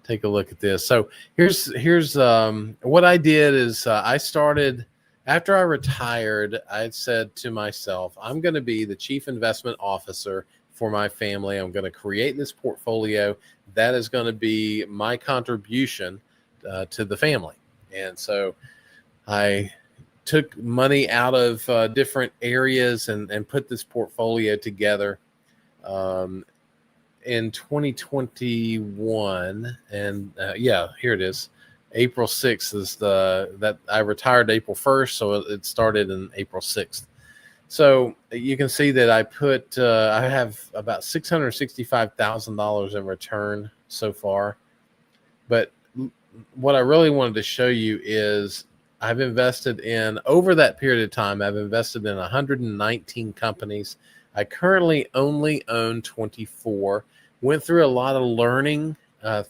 [SPEAKER 1] take a look at this. So here's what I did is I started after I retired. I said to myself, I'm going to be the chief investment officer for my family. I'm going to create this portfolio that is going to be my contribution to the family. And so I took money out of different areas and put this portfolio together in 2021. And here it is. April 6th is that I retired April 1st. So it started in April 6th. So you can see that I have about $665,000 in return so far. But what I really wanted to show you is I've invested in, over that period of time, I've invested in 119 companies. I currently only own 24. Went through a lot of learning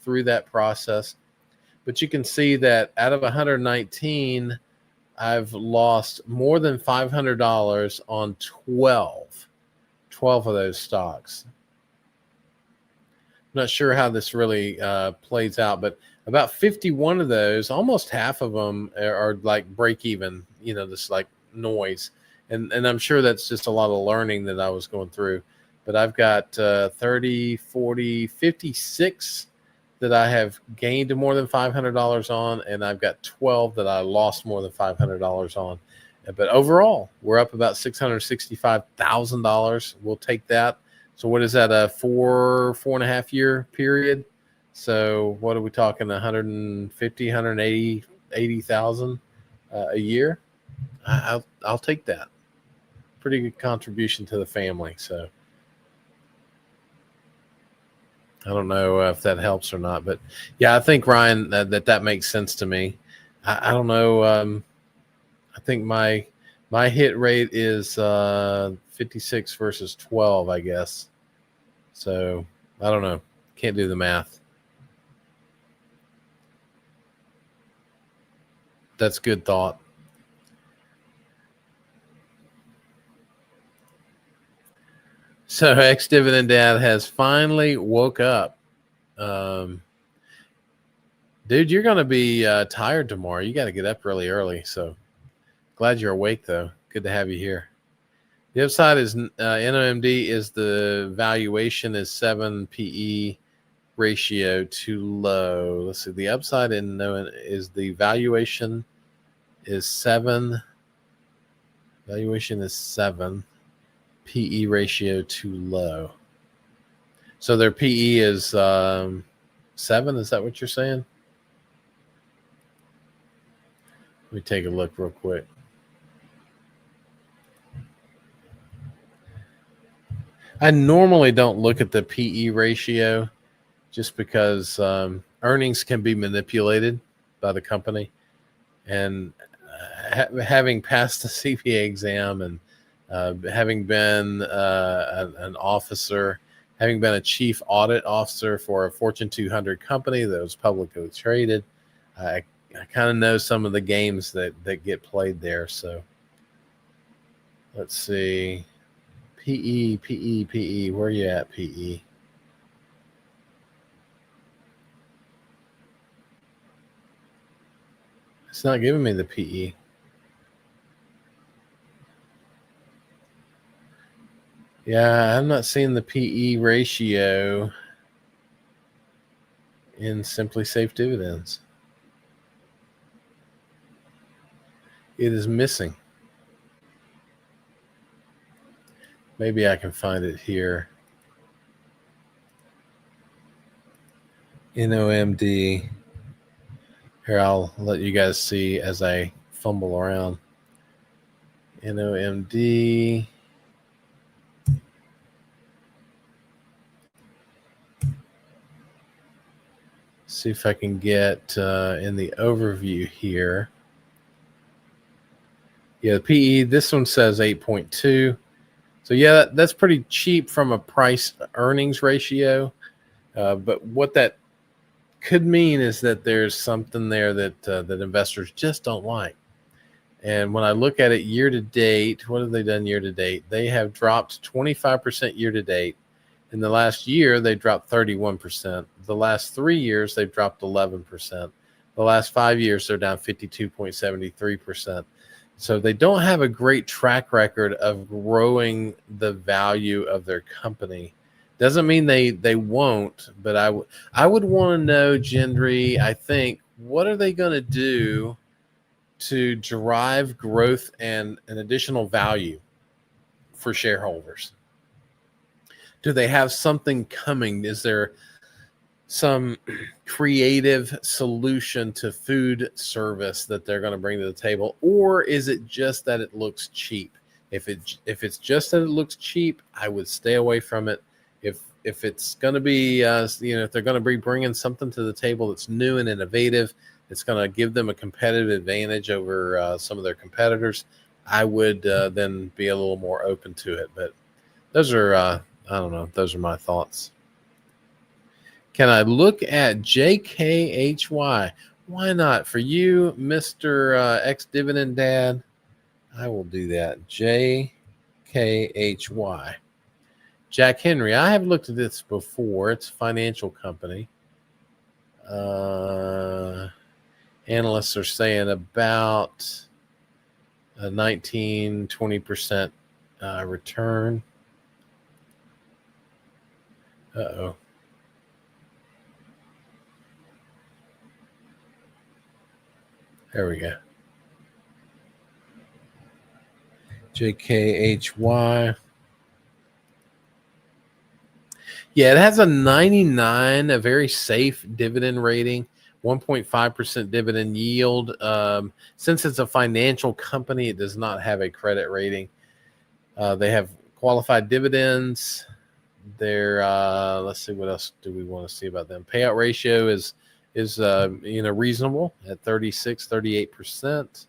[SPEAKER 1] through that process. But you can see that out of 119, I've lost more than $500 on 12 of those stocks. I'm not sure how this really plays out, but about 51 of those, almost half of them are like break even, just like noise. And I'm sure that's just a lot of learning that I was going through. But I've got 30, 40, 56 that I have gained more than $500 on, and I've got 12 that I lost more than $500 on. But overall, we're up about $665,000. We'll take that. So what is that, a 4.5 year period? So what are we talking, 150, 180 $180,000 a year. I'll take that. Pretty good contribution to the family. So I don't know if that helps or not, but yeah, I think Ryan that makes sense to me. I don't know. I think my hit rate is 56 versus 12, I guess. So I don't know. Can't do the math. That's good thought. So ex-dividend dad has finally woke up. Dude, you're going to be tired tomorrow. You got to get up really early. So glad you're awake, though. Good to have you here. The upside is NOMD is the valuation is 7 PE ratio too low. Let's see. The upside in is the valuation is 7. Valuation is 7. PE ratio too low. So their PE is 7. Is that what you're saying? Let me take a look real quick. I normally don't look at the PE ratio just because earnings can be manipulated by the company. And having passed the CPA exam and having been an officer, having been a chief audit officer for a Fortune 200 company that was publicly traded, I kind of know some of the games that get played there. So let's see. PE. Where are you at, PE? It's not giving me the PE. Yeah, I'm not seeing the PE ratio in Simply Safe Dividends. It is missing. Maybe I can find it here. NOMD. Here, I'll let you guys see as I fumble around. NOMD. See if I can get in the overview here. Yeah, the PE, this one says 8.2. So yeah, that's pretty cheap from a price earnings ratio. But what that could mean is that there's something there that investors just don't like. And when I look at it year to date, what have they done year to date? They have dropped 25% year to date. In the last year, they dropped 31%. The last 3 years, they've dropped 11%. The last 5 years, they're down 52.73%. So they don't have a great track record of growing the value of their company. Doesn't mean they won't, but I would want to know, Gendry, I think, what are they going to do to drive growth and an additional value for shareholders? Do they have something coming? Is there some creative solution to food service that they're going to bring to the table, or is it just that it looks cheap? If it's just that it looks cheap, I would stay away from it. If it's going to be if they're going to be bringing something to the table that's new and innovative, it's going to give them a competitive advantage over some of their competitors, I would then be a little more open to it. But those are I don't know. Those are my thoughts. Can I look at JKHY? Why not? For you, Mr. Ex-Dividend Dad, I will do that. JKHY. Jack Henry. I have looked at this before. It's a financial company. Analysts are saying about a 19-20% return. Uh-oh. There we go. JKHY. Yeah, it has a 99, a very safe dividend rating, 1.5% dividend yield. Since it's a financial company, it does not have a credit rating. They have qualified dividends. They're let's see, what else do we want to see about them? Payout ratio is reasonable at 38%.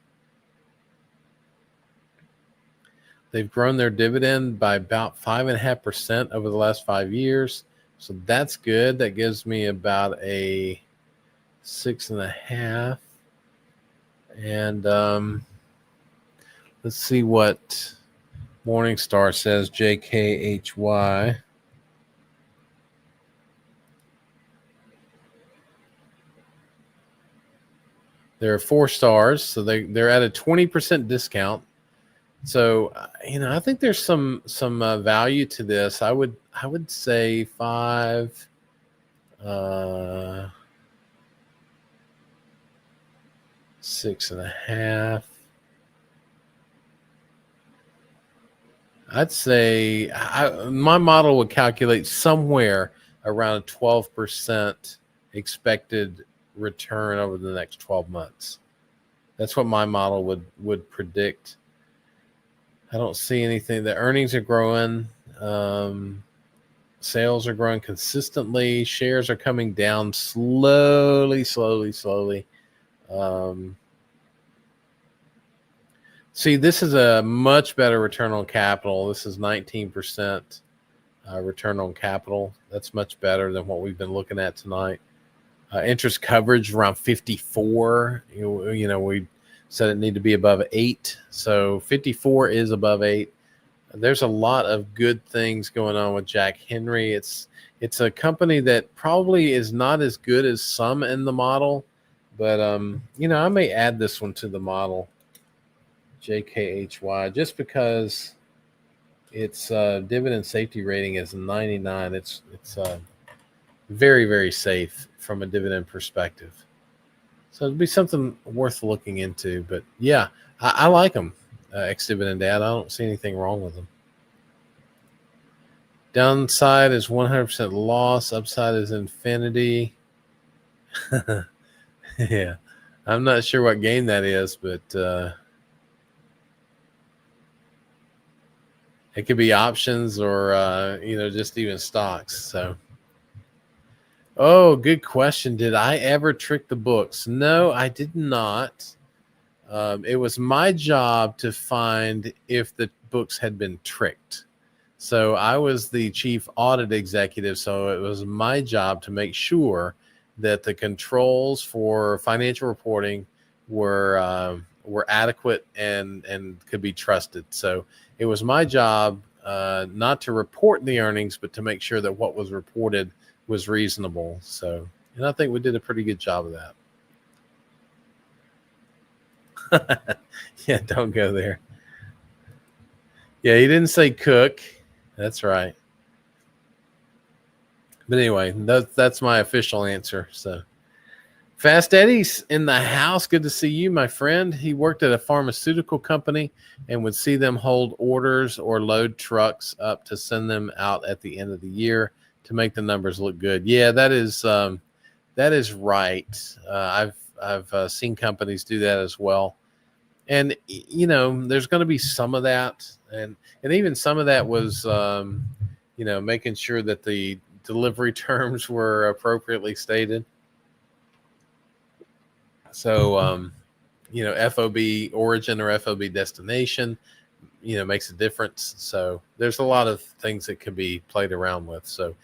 [SPEAKER 1] They've grown their dividend by about 5.5% over the last 5 years. So that's good. That gives me about a 6.5. And let's see what Morningstar says, JKHY. There are 4 stars, so they're at a 20% discount. So I think there's some value to this. I would say 5. 6.5. I'd say my model would calculate somewhere around a 12% expected return over the next 12 months. That's what my model would predict. I don't see anything. The earnings are growing. Sales are growing consistently. Shares are coming down slowly. See, this is a much better return on capital. This is 19% return on capital. That's much better than what we've been looking at tonight. Interest coverage around 54. We said it needed to be above 8. So 54 is above 8. There's a lot of good things going on with Jack Henry. It's a company that probably is not as good as some in the model, but I may add this one to the model, JKHY, just because its dividend safety rating is 99. It's very, very safe from a dividend perspective. So it'd be something worth looking into. But yeah, I like them. Ex-dividend dad. I don't see anything wrong with them. Downside is 100% loss. Upside is infinity. Yeah, I'm not sure what game that is, but it could be options or just even stocks. So, good question. Did I ever trick the books? No, I did not. It was my job to find if the books had been tricked. So I was the chief audit executive. So it was my job to make sure that the controls for financial reporting were adequate and could be trusted. So it was my job not to report the earnings, but to make sure that what was reported was reasonable. So, and I think we did a pretty good job of that. Yeah, don't go there. Yeah, he didn't say cook. That's right. But anyway, that's my official answer. So, Fast Eddie's in the house. Good to see you, my friend. He worked at a pharmaceutical company and would see them hold orders or load trucks up to send them out at the end of the year to make the numbers look good. Yeah, that is right. I've seen companies do that as well. And there's going to be some of that, and even some of that was making sure that the delivery terms were appropriately stated. So FOB origin or FOB destination makes a difference. So there's a lot of things that can be played around with. So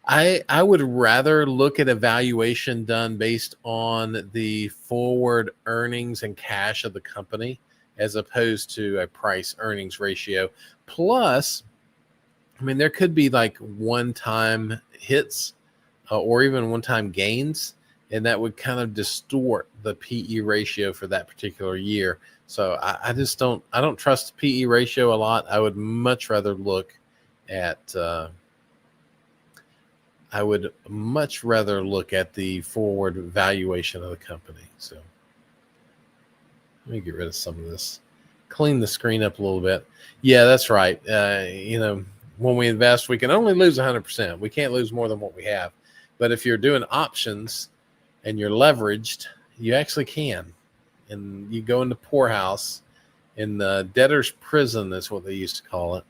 [SPEAKER 1] I would rather look at a valuation done based on the forward earnings and cash of the company as opposed to a price earnings ratio. Plus, there could be like one-time hits or even one-time gains, and that would kind of distort the PE ratio for that particular year. So I don't trust the PE ratio a lot. I would much rather look at the forward valuation of the company. So let me get rid of some of this. Clean the screen up a little bit. Yeah, that's right. When we invest, we can only lose 100%. We can't lose more than what we have. But if you're doing options, and you're leveraged, you actually can. And you go into poorhouse, in the debtor's prison, that's what they used to call it.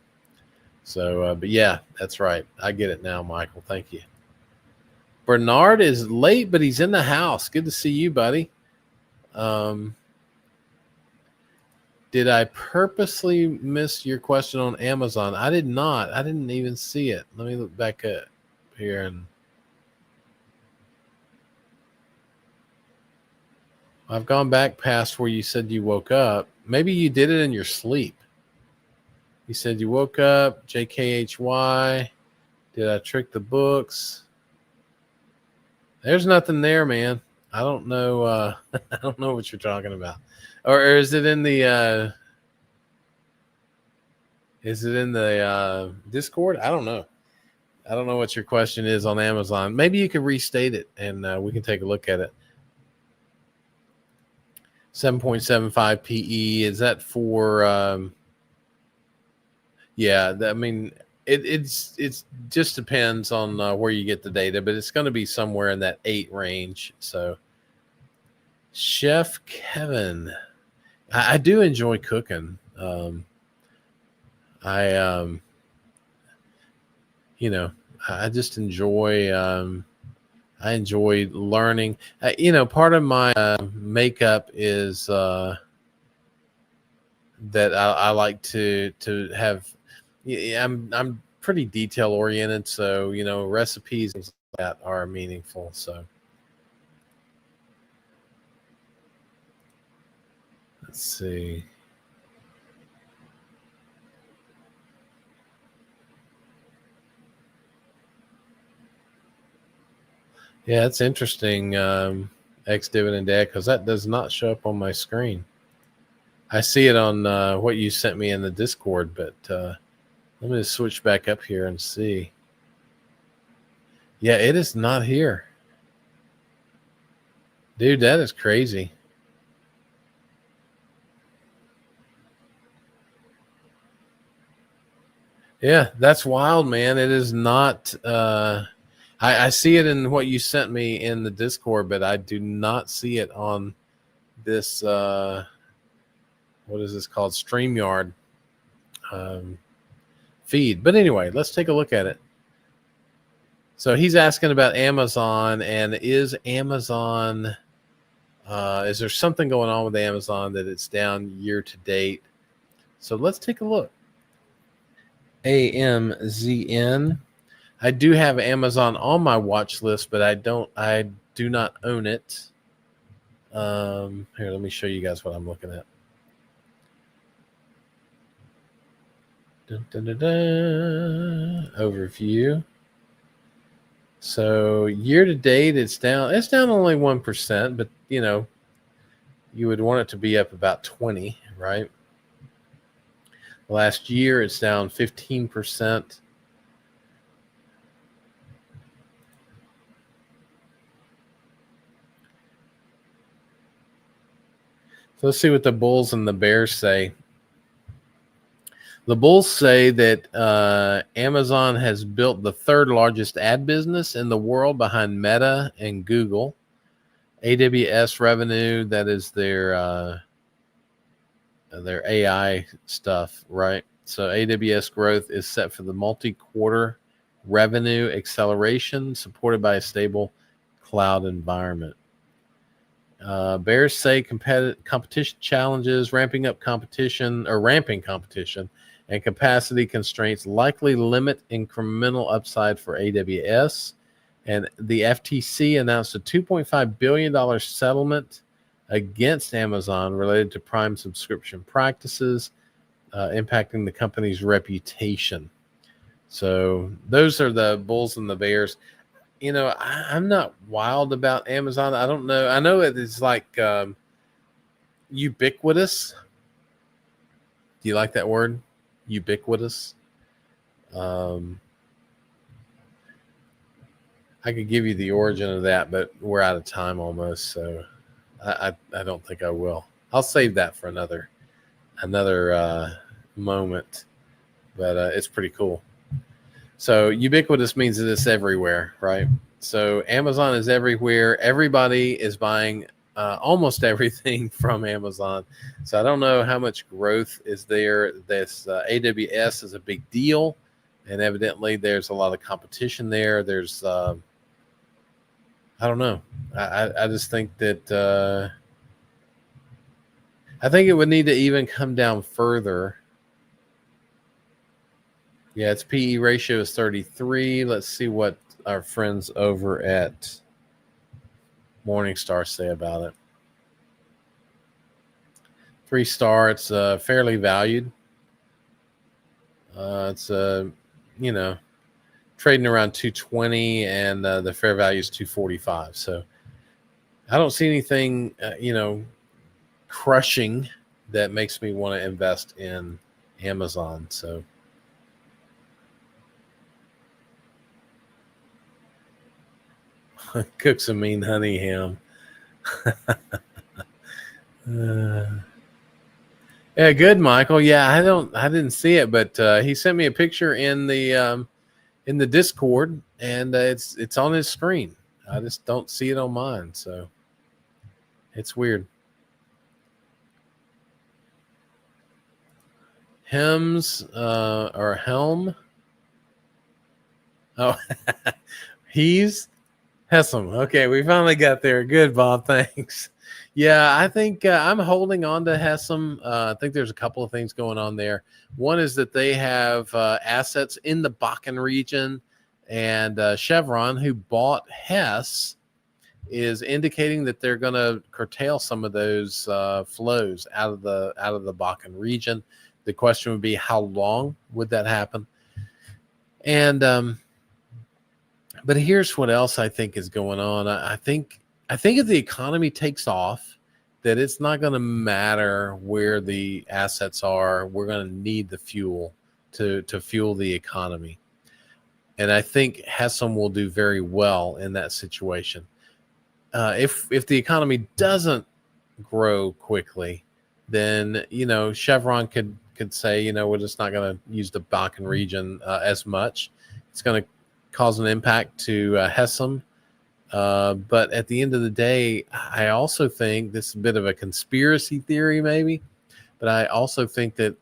[SPEAKER 1] So, but yeah, that's right. I get it now, Michael. Thank you. Bernard is late, but he's in the house. Good to see you, buddy. Did I purposely miss your question on Amazon? I did not. I didn't even see it. Let me look back up here. And I've gone back past where you said you woke up. Maybe you did it in your sleep. You said you woke up, JKHY. Did I trick the books? There's nothing there, man. I don't know. I don't know what you're talking about. Or is it in the Discord? I don't know. I don't know what your question is on Amazon. Maybe you could restate it and we can take a look at it. 7.75 PE. Is that for yeah, I mean, it's just depends on where you get the data, but it's going to be somewhere in that 8 range. So, Chef Kevin, I do enjoy cooking. You know, I just enjoy. I enjoy learning. Part of my makeup is that I like to have. Yeah, I'm pretty detail oriented, so recipes and that are meaningful. So let's see. Yeah, it's interesting, ex-dividend dad, because that does not show up on my screen. I see it on what you sent me in the Discord, but let me just switch back up here and see. Yeah, it is not here. Dude, that is crazy. Yeah, that's wild, man. It is not. I see it in what you sent me in the Discord, but I do not see it on this. What is this called? StreamYard feed. But anyway, let's take a look at it. So he's asking about Amazon, and is Amazon? Is there something going on with Amazon that it's down year to date? So let's take a look. AMZN. I do have Amazon on my watch list, but I do not own it. Here, let me show you guys what I'm looking at. Dun, dun, dun, dun. Overview. So year to date, it's down. It's down only 1%, but you would want it to be up about 20, right? Last year, it's down 15%. So let's see what the Bulls and the Bears say. The Bulls say that Amazon has built the 3rd largest ad business in the world behind Meta and Google. AWS revenue, that is their AI stuff, right? So AWS growth is set for the multi-quarter revenue acceleration supported by a stable cloud environment. Bears say competition challenges, ramping competition, and capacity constraints likely limit incremental upside for AWS. And the FTC announced a $2.5 billion settlement against Amazon related to Prime subscription practices, impacting the company's reputation. So those are the Bulls and the Bears. I'm not wild about Amazon. I don't know. I know it is like ubiquitous. Do you like that word? Ubiquitous. I could give you the origin of that, but we're out of time almost, so I don't think I will. I'll save that for another moment, but it's pretty cool. So ubiquitous means that it's everywhere, right? So Amazon is everywhere. Everybody is buying almost everything from Amazon. So I don't know how much growth is there. This AWS is a big deal, and evidently there's a lot of competition there. There's I don't know. I just think that I think it would need to even come down further. Yeah, its PE ratio is 33. Let's see what our friends over at Morningstar say about it. 3-star. It's fairly valued. It's you know, trading around 220, and the fair value is 245. So I don't see anything crushing that makes me want to invest in Amazon. So cook some mean honey ham. Yeah, good, Michael. Yeah, I didn't see it, but he sent me a picture in the Discord, and it's on his screen. I just don't see it on mine, so it's weird. Hems or Helm? Oh, he's Hessam. Okay, we finally got there. Good, Bob. Thanks. Yeah, I think I'm holding on to Hessam. I think there's a couple of things going on there. One is that they have assets in the Bakken region, and Chevron, who bought Hess, is indicating that they're going to curtail some of those flows out of the Bakken region. The question would be, how long would that happen? And but here's what else I think is going on. I think if the economy takes off, that it's not going to matter where the assets are. We're going to need the fuel to fuel the economy, and I think Hessam will do very well in that situation. If the economy doesn't grow quickly, then Chevron could say, we're just not going to use the Bakken region as much. It's going to cause an impact to Hessam. But at the end of the day, I also think this is a bit of a conspiracy theory, maybe, but I also think that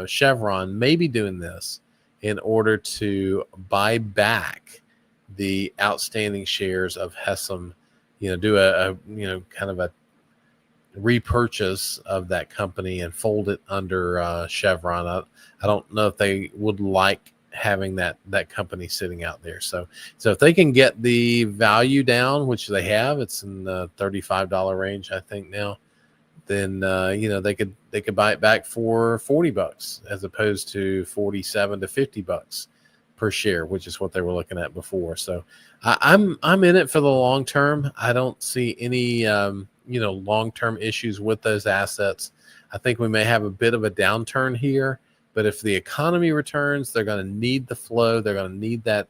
[SPEAKER 1] Chevron may be doing this in order to buy back the outstanding shares of Hessam, do a kind of a repurchase of that company and fold it under Chevron. I don't know if they would like having that company sitting out there. So if they can get the value down, which they have, it's in the $35 range, I think now, then they could buy it back for $40 as opposed to $47 to $50 per share, which is what they were looking at before. So I'm in it for the long term. I don't see any long-term issues with those assets. I think we may have a bit of a downturn here, but if the economy returns, they're going to need the flow. They're going to need that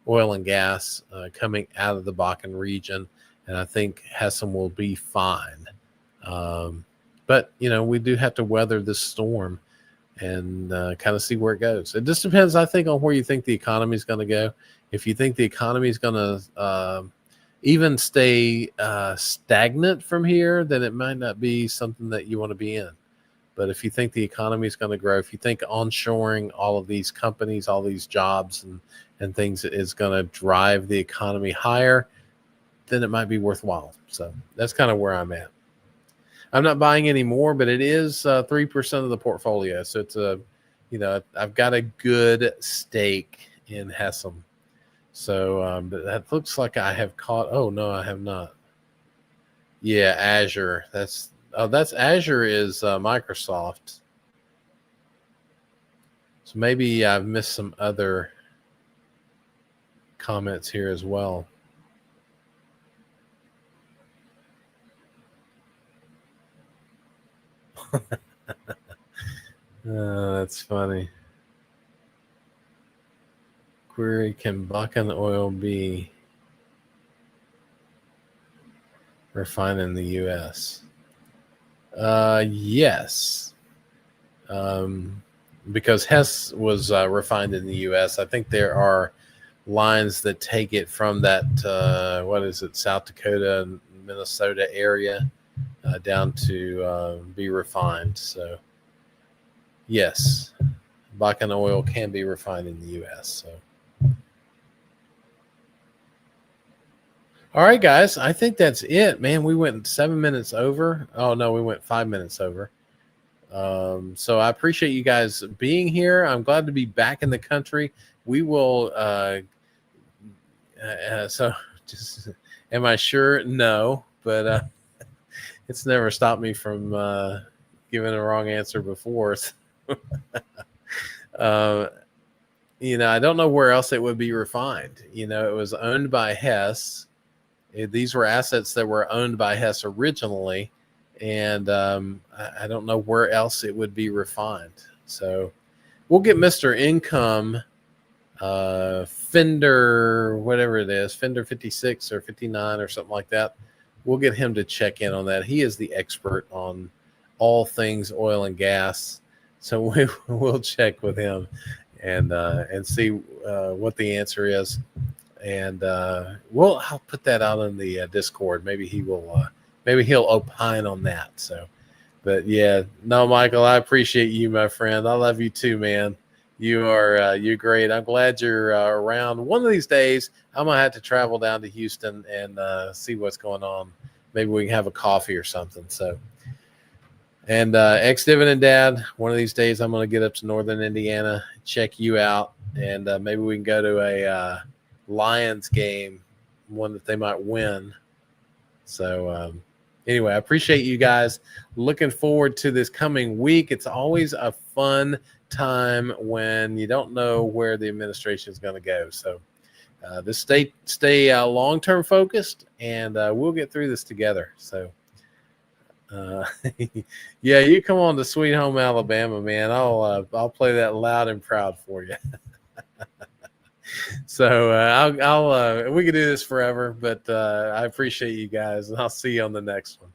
[SPEAKER 1] oil and gas coming out of the Bakken region, and I think Hessam will be fine. But we do have to weather this storm and kind of see where it goes. It just depends, I think, on where you think the economy is going to go. If you think the economy is going to even stay stagnant from here, then it might not be something that you want to be in. But if you think the economy is going to grow, if you think onshoring all of these companies, all these jobs and things is going to drive the economy higher, then it might be worthwhile. So that's kind of where I'm at. I'm not buying any more, but it is 3% of the portfolio. So it's I've got a good stake in Hessam. So that looks like I have caught. Oh no, I have not. Yeah, Azure. That's Azure is Microsoft. So maybe I've missed some other comments here as well. That's funny. Query: can Bakken oil be refined in the U.S.? Yes. because Hess was refined in the U.S. I think there are lines that take it from that what is it, South Dakota, Minnesota area down to be refined. So yes, Bakken oil can be refined in the U.S. So. All right, guys. I think that's it, man. We went 7 minutes over. Oh no, we went 5 minutes over. So I appreciate you guys being here. I'm glad to be back in the country. We will. So, just am I sure? No, but it's never stopped me from giving a wrong answer before. uh, I don't know where else it would be refined. It was owned by Hess. These were assets that were owned by Hess originally, and I don't know where else it would be refined. So we'll get Mr. Income, Fender, whatever it is, Fender 56 or 59 or something like that. We'll get him to check in on that. He is the expert on all things oil and gas. So we'll check with him and see what the answer is. And I'll put that out in the Discord. Maybe he'll opine on that. So, but yeah, no, Michael, I appreciate you, my friend. I love you too, man. You're great. I'm glad you're around. One of these days, I'm gonna have to travel down to Houston and see what's going on. Maybe we can have a coffee or something. So, and ex-dividend dad, one of these days, I'm gonna get up to Northern Indiana, check you out, and maybe we can go to a Lions game, one that they might win. So anyway, I appreciate you guys. Looking forward to this coming week. It's always a fun time when you don't know where the administration is going to go. So just stay long-term focused, and we'll get through this together. So yeah, you come on to Sweet Home Alabama, man. I'll play that loud and proud for you. So we could do this forever, but I appreciate you guys, and I'll see you on the next one.